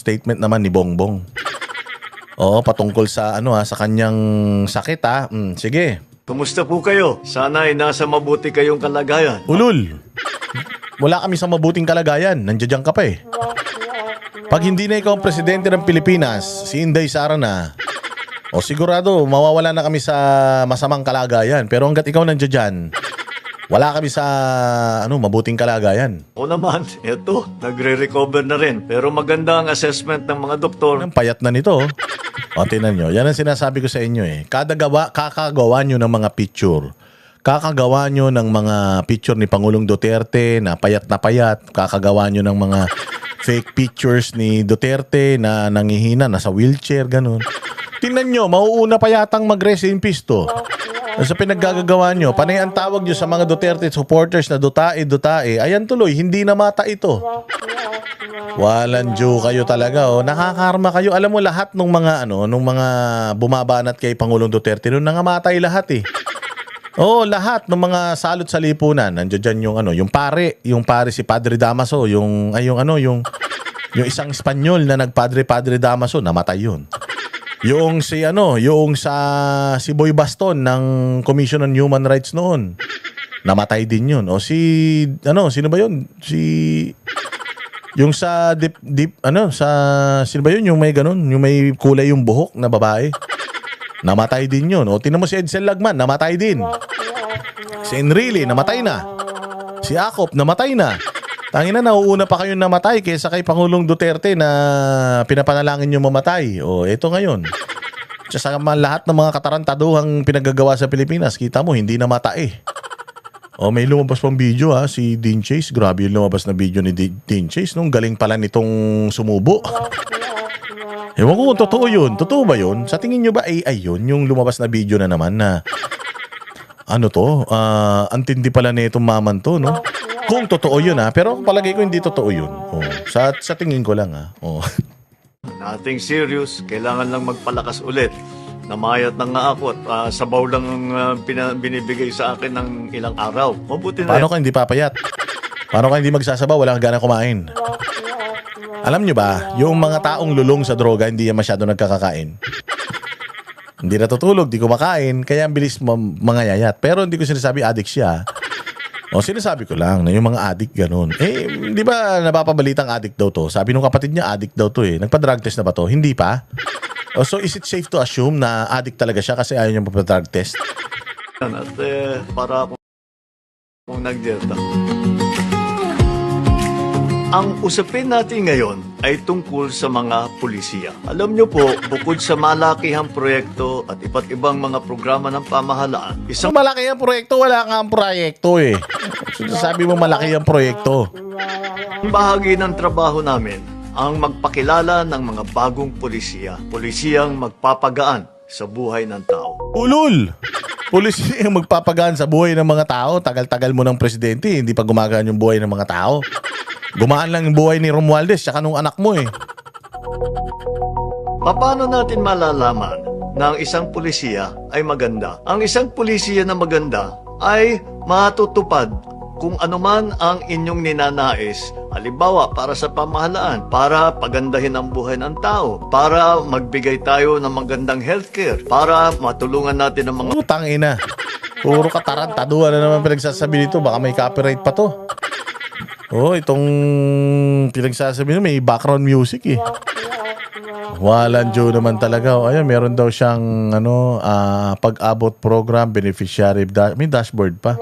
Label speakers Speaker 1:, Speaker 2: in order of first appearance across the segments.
Speaker 1: statement naman ni Bongbong. Oo, patungkol sa sa kanyang sakit ha. Sige.
Speaker 2: Kumusta po kayo? Sana ay nasa mabuti kayong kalagayan.
Speaker 1: Ulul. Wala kami sa mabuting kalagayan. Nandiyan ka pa eh. Pag hindi na ikaw ang presidente ng Pilipinas, si Inday Sara na, sigurado mawawala na kami sa masamang kalagayan. Pero hanggat ikaw nandiyan, wala kami sa mabuting kalagayan.
Speaker 2: O naman, eto, nagre-recover na rin. Pero maganda ang assessment ng mga doktor.
Speaker 1: Ang payat na nito. Tingnan nyo. Yan ang sinasabi ko sa inyo eh. Kakagawa nyo ng mga picture. Kakagawa nyo ng mga picture ni Pangulong Duterte na payat. Kakagawa nyo ng mga fake pictures ni Duterte na nangihina, nasa wheelchair, ganun. Tingnan nyo, mauuna pa yatang mag-rest in peace to. Sa pinaggagawa nyo, panay ang tawag nyo sa mga Duterte supporters na dutae. Ayan tuloy, hindi na mata ito. Walang Diyo kayo talaga. Nakakarma kayo. Alam mo lahat ng mga nung mga bumabanat kay Pangulong Duterte, nung nangamatay lahat eh. Lahat ng mga salot sa lipunan. Nandiyan yung pare si Padre Damaso, yung isang Espanyol na nagpadre Damaso, namatay yun. Yung si Boy Baston ng Commission on Human Rights noon, namatay din yun. Sino ba yun? Yung sino ba yun? Yung may ganun, yung may kulay yung buhok na babae. Namatay din yun. Tingnan mo si Edsel Lagman, namatay din. Si Enrile, namatay na. Si Acop, namatay na. Tangina, nauuna pa kayong namatay kaysa kay Pangulong Duterte na pinapanalangin nyo mamatay. Ito ngayon. Sa lahat ng mga katarantaduhang pinagagawa sa Pilipinas, kita mo, hindi namatay. May lumabas pang video si Dean Chase. Grabe yung lumabas na video ni Dean Chase. Nung galing pala nitong sumubo. Ewan ko kung totoo yun. Totoo ba yun? Sa tingin nyo ba AI yun? Yung lumabas na video na naman na antindi pala na itong maman to, no? Kung totoo yun pero palagay ko hindi totoo yun. Sa tingin ko lang
Speaker 2: Nothing serious. Kailangan lang magpalakas ulit. Namayat na nga ako at sabaw lang ang binibigay sa akin ng ilang araw. Mabuti na.
Speaker 1: Paano ka hindi papayat? Paano ka hindi magsasabaw? Wala kang gana kumain. Alam nyo ba, yung mga taong lulong sa droga, hindi yan masyado nagkakakain. Hindi natutulog, di kumakain, kaya ang bilis mga yayat. Pero hindi ko sinasabi addict siya. Sinasabi ko lang na yung mga addict ganun. Di ba napapabalitang addict daw to? Sabi nung kapatid niya, addict daw to Nagpa-drug test na ba to? Hindi pa. So is it safe to assume na addict talaga siya kasi ayaw niya magpa-drug test?
Speaker 2: At para akong nagdieta. Ang usapin natin ngayon ay tungkol sa mga pulisiya. Alam niyo po, bukod sa malakihang proyekto at iba't ibang mga programa ng pamahalaan, isang
Speaker 1: malaki ang proyekto, wala kang proyekto Sabi mo malaki ang proyekto.
Speaker 2: bahagi ng trabaho namin ang magpakilala ng mga bagong pulisiya. Pulisiyang magpapagaan sa buhay ng tao.
Speaker 1: Ulul! Pulisiyang magpapagaan sa buhay ng mga tao. Tagal-tagal mo ng presidente, hindi pa gumagaan yung buhay ng mga tao. Gumaan lang yung buhay ni Romualdez tsaka nung anak mo
Speaker 2: Paano natin malalaman na ang isang pulisiya ay maganda? Ang isang pulisiya na maganda ay matutupad kung anuman ang inyong ninanais. Halimbawa, para sa pamahalaan, para pagandahin ang buhay ng tao, para magbigay tayo ng magandang healthcare, para matulungan natin ang mga...
Speaker 1: Utang ina. Puro katarantaduhan na naman pinagsasabi dito. Baka may copyright pa to. Itong pinagsasabi may background music Walang Diyo naman talaga. Ayan, meron daw siyang pag-abot program, beneficiary, may dashboard pa.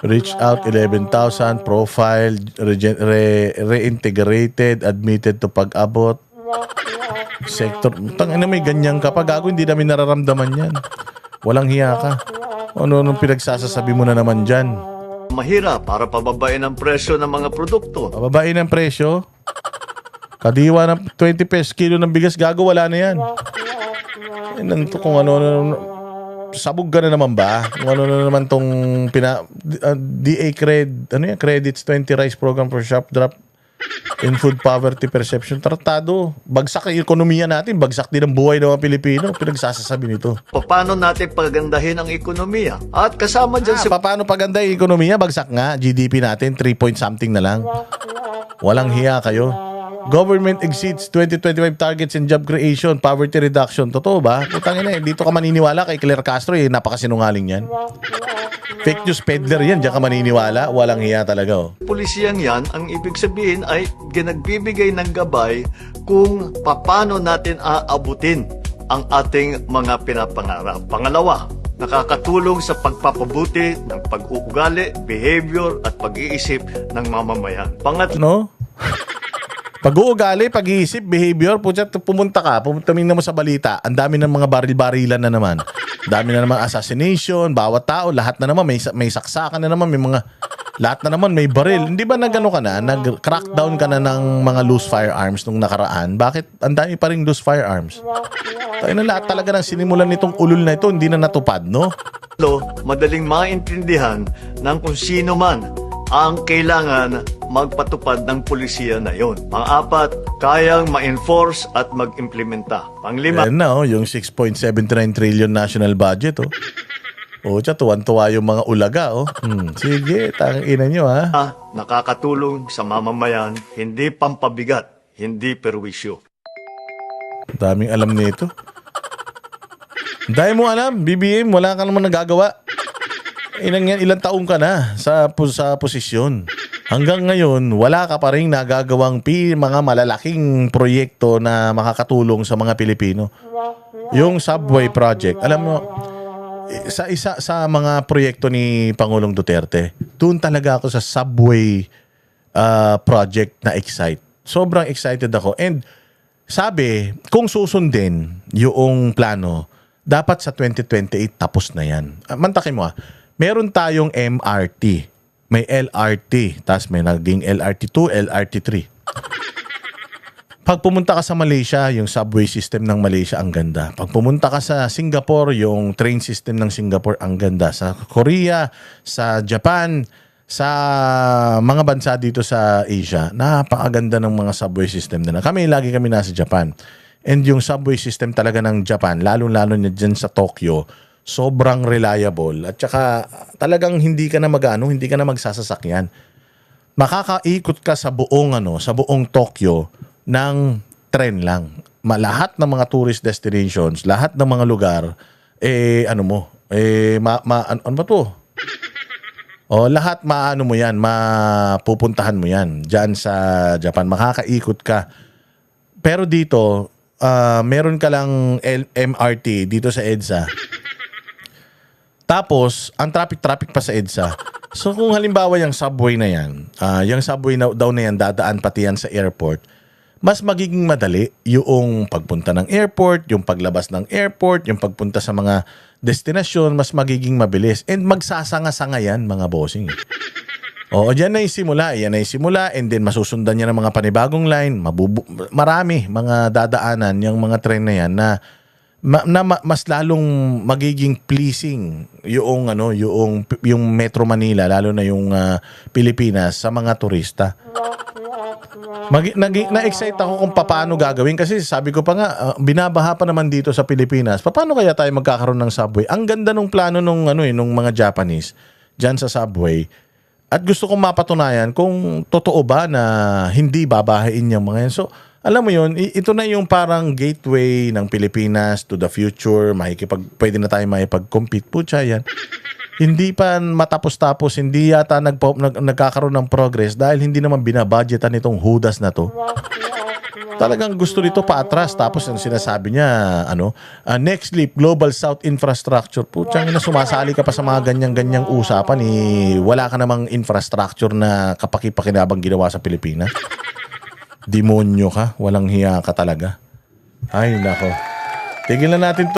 Speaker 1: Reach out 11,000, profile, reintegrated, admitted to pag-abot. Sector, may ganyan ka pa. Gago, hindi namin nararamdaman yan. Walang hiya ka. Ano pinagsasasabi mo na naman dyan?
Speaker 2: Mahirap para pababain ang presyo ng mga produkto.
Speaker 1: Pababain ang presyo? Kadiwa ng 20 pesos kilo ng bigas, gago, wala na yan. Kung sabog ka na naman ba? Kung ano na naman tong DA credits 20 rice program for shop drop in food poverty perception. Tratado. Bagsak ang ekonomiya natin. Bagsak din ang buhay ng mga Pilipino. Pinagsasabi nito.
Speaker 2: Paano natin pagandahin ang ekonomiya? At kasama dyan
Speaker 1: paano paganda yung ekonomiya? Bagsak nga. GDP natin 3 point something na lang. Walang hiya kayo. Government exceeds 2025 targets in job creation, poverty reduction. Totoo ba? Putang ina, dito ka maniniwala kay Claire Castro, napakasinungaling yan. Fake news peddler yan, diyan ka maniniwala. Walang hiya talaga, oh.
Speaker 2: Pulisiyang yan, ang ibig sabihin ay ginagbibigay ng gabay kung paano natin aabutin ang ating mga pinapangarap. Pangalawa, nakakatulong sa pagpapabuti ng pag-uugali, behavior at pag-iisip ng mamamayan.
Speaker 1: No? Pag-uugali, pag-iisip, behavior, pumunta tumingnan mo sa balita, ang dami ng mga baril-barilan na naman. Dami na naman assassination, bawat tao, lahat na naman, may saksakan na naman, may mga, lahat na naman may baril. Hindi ba nag-ano ka na, nag-crackdown ka na ng mga loose firearms nung nakaraan? Bakit ang dami pa rin loose firearms? Tayo na lahat talaga ng sinimulan nitong ulul na ito, hindi na natupad, no?
Speaker 2: Madaling maintindihan ng kung sino man ang kailangan magpatupad ng pulisiya na yon. Pang-apat, kayang ma-enforce at mag-implementa. Pang-lima,
Speaker 1: Ayan na, oh, yung 6.79 trillion national budget, oh. O, tuwan-tuwa yung mga ulaga, oh. Sige, tangina nyo, ha?
Speaker 2: nakakatulong sa mamamayan, hindi pampabigat, hindi perwisyo.
Speaker 1: Daming alam nito. Dahil mo alam, BBM, wala ka naman nagagawa. Ilang taong ka na sa posisyon. Hanggang ngayon, wala ka pa rin nagagawang mga malalaking proyekto na makakatulong sa mga Pilipino. Yung subway project, alam mo, sa mga proyekto ni Pangulong Duterte, doon talaga ako sa subway project na excite. Sobrang excited ako. And sabi, kung susundin yung plano, dapat sa 2028 tapos na yan. Mantakin mo, meron tayong MRT, may LRT, tapos may naging LRT2, LRT3. Pag pumunta ka sa Malaysia, yung subway system ng Malaysia, ang ganda. Pag pumunta ka sa Singapore, yung train system ng Singapore, ang ganda. Sa Korea, sa Japan, sa mga bansa dito sa Asia, napakaganda ng mga subway system nila. Lagi kami nasa Japan. And yung subway system talaga ng Japan, lalo-lalo na dyan sa Tokyo, sobrang reliable. At saka talagang hindi ka na magsasasakyan. Makakaikot ka sa buong Tokyo ng tren lang. Lahat ng mga tourist destinations, lahat ng mga lugar, ano ba to? Lahat mapupuntahan mo yan dyan sa Japan. Makakaikot ka. Pero dito, meron ka lang MRT dito sa EDSA. Tapos, ang traffic pa sa EDSA. So kung halimbawa yung subway na yan, yung subway daw na yan, dadaan pati yan sa airport, mas magiging madali yung pagpunta ng airport, yung paglabas ng airport, yung pagpunta sa mga destinasyon, mas magiging mabilis. And magsasanga-sanga yan, mga bossing. Yan na yung simula. And then masusundan niya ng mga panibagong line. Marami mga dadaanan yung mga tren na yan na mas lalong magiging pleasing yung Metro Manila, lalo na yung Pilipinas sa mga turista. Na-excite ako kung paano gagawin kasi sabi ko pa nga, binabaha pa naman dito sa Pilipinas. Paano kaya tayo magkakaroon ng subway? Ang ganda nung plano nung mga Japanese diyan sa subway. At gusto kong mapatunayan kung totoo ba na hindi babahain yung mga yan. So, alam mo yun, ito na yung parang gateway ng Pilipinas to the future. Pwede na tayo makipag-compete. Pucha yan. Hindi pa matapos-tapos, hindi yata nagkakaroon ng progress dahil hindi naman binabudgetan itong hudas na to. Talagang gusto nito paatras. Tapos ang sinasabi niya, next leap, Global South Infrastructure. Putsang ina, sumasali ka pa sa mga ganyang usapan. Wala ka namang infrastructure na kapaki-pakinabang ginawa sa Pilipinas. Demonyo ka, walang hiya ka talaga. Ay, nako. Tigil na natin to.